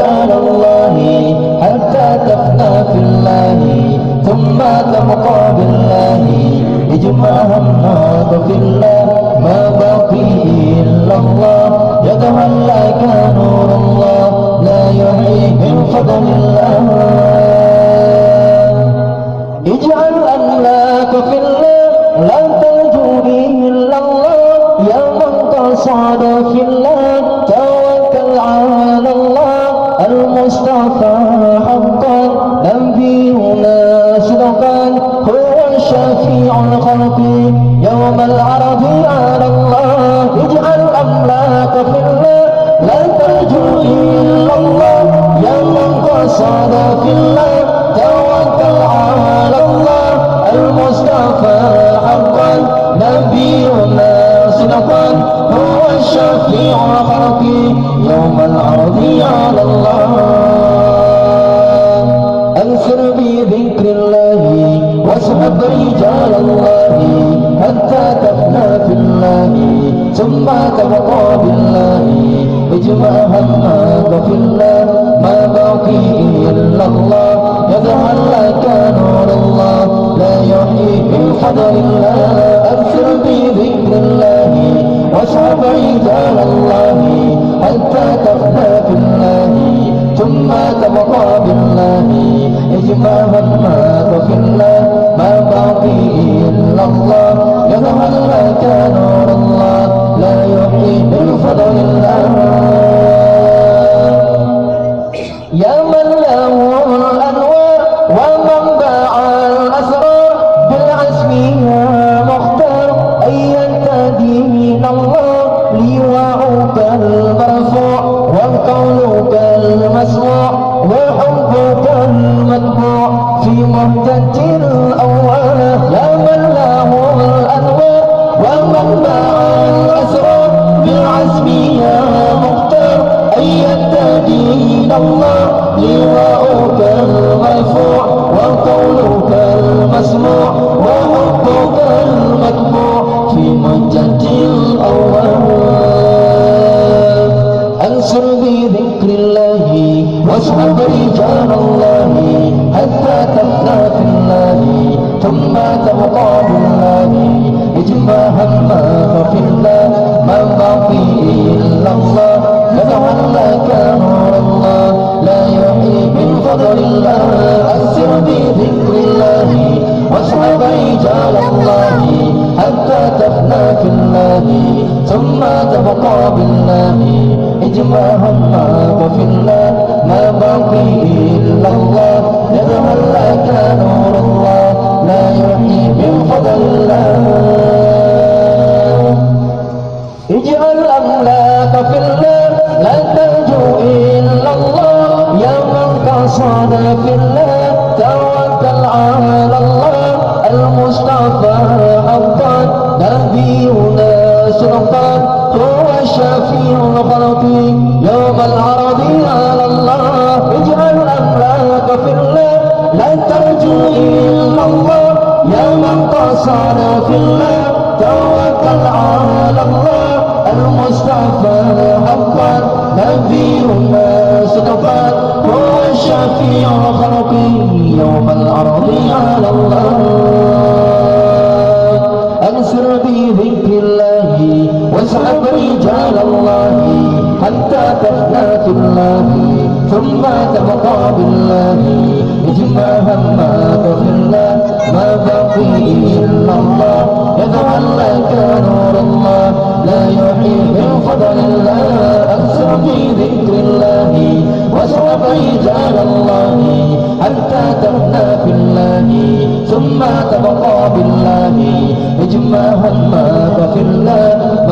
رجال الله حتى تفنى في الله ثم تبقى بالله اجمع همك في الله ما بقي إلا الله يتولاك نور الله لا يحيي من فضل الله اجعل أملاك في الله لا تلجو إلا الله يا من تصعد في الله توكل على الله المصطفى حقا نبينا صدقا هو الشفيع الخلق يوم العرض على الله اجعل أملاك في الله لا ترجو إلا الله يا من قصد في الله توكل على الله المصطفى حقا نبينا صدقا هو الشفيع الخلق يوم العرض على الله أنصر بذكر الله واصحب رجال الله حتى تفنى في الله ثم تبقى بالله اجمع همك في الله ما بقي إلا الله يجعل لك نور الله لا يحيي من فضل الله أنصر بذكر الله واصحب رجال الله حتى تفنى في الله ثم تبقى بالله اجمع همك في الله ما بقي إلا الله يظهر لك نور الله لا يحيي من فضل الله يا من له الأنوار ومنبع الأسرار بالعزم يا مختار أن يهتدي من الله لواءك المرفوع وقولك المسموع وحبك المتبوع في مهجة الأول يا من له الأنوار ومنبع الأسرار بالعزم يا مختار أن يهتدي من الله لواءك المرفوع وقولك المسموع وحبك المتبوع في مهجة الأول أنصر بذكر الله واصحب رجال الله حتى تفنى في الله ثم تبقى بالله اجمع همك في الله ما بقي إلا الله يجعل لك نور الله لا يحيي من فضل الله أنصر بذكر الله واصحب رجال الله حتى تفنى في الله ثم تبقى بالله اجمع همك في الله ما بقي إلا الله يظهر لك نور الله لا يحيي من فضل الله اجعل أملاك في الله لا ترجو إلا الله يا من قصد في الله توكل على الله المصطفى حقا نبينا صدقا هو الشفيع الخلق يوم العرض على الله اجعل أملاك في الله لا ترجو إلا الله يا من قصد في الله توكل على الله المصطفى حقا نبينا صدقا هو الشفيع الخلق يوم العرض على الله أنصر بذكر الله واصحب رجال الله حتى تفنى في الله ثم تبقى بالله اجمع همك في الله ما بقي إلا الله يجعل لك نور الله لا يحيي من فضل الله أنصر بذكر الله واصحب رجال الله حتى تفنى في الله ثم تبقى بالله اجمع همك في الله